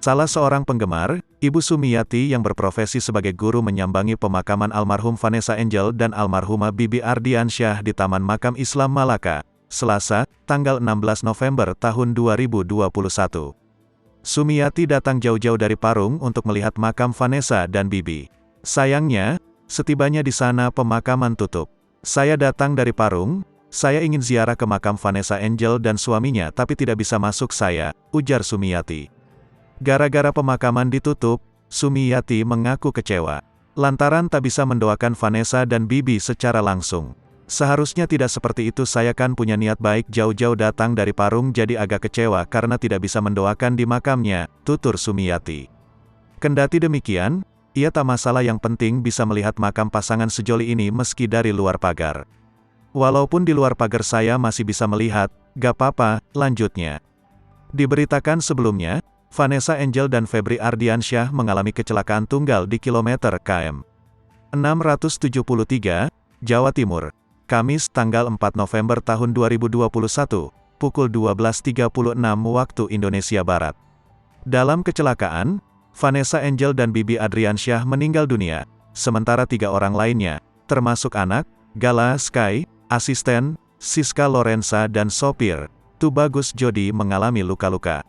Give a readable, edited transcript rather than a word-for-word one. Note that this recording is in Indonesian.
Salah seorang penggemar, Ibu Sumiati yang berprofesi sebagai guru menyambangi pemakaman almarhum Vanessa Angel dan almarhumah Bibi Ardiansyah di Taman Makam Islam Malaka, Selasa, tanggal 16 November tahun 2021. Sumiati datang jauh-jauh dari Parung untuk melihat makam Vanessa dan Bibi. Sayangnya, setibanya di sana pemakaman tutup. Saya datang dari Parung, saya ingin ziarah ke makam Vanessa Angel dan suaminya tapi tidak bisa masuk saya, ujar Sumiati. Gara-gara pemakaman ditutup, Sumiati mengaku kecewa. Lantaran tak bisa mendoakan Vanessa dan Bibi secara langsung. Seharusnya tidak seperti itu, saya kan punya niat baik jauh-jauh datang dari Parung jadi agak kecewa karena tidak bisa mendoakan di makamnya, tutur Sumiati. Kendati demikian, ia tak masalah, yang penting bisa melihat makam pasangan sejoli ini meski dari luar pagar. Walaupun di luar pagar saya masih bisa melihat, gak apa-apa, lanjutnya. Diberitakan sebelumnya, Vanessa Angel dan Febri Ardiansyah mengalami kecelakaan tunggal di kilometer km 673, Jawa Timur, Kamis tanggal 4 November tahun 2021, pukul 12.36 waktu Indonesia Barat. Dalam kecelakaan, Vanessa Angel dan Bibi Ardiansyah meninggal dunia, sementara 3 orang lainnya, termasuk anak, Gala Sky, asisten, Siska Lorenza dan sopir, Tubagus Jody mengalami luka-luka.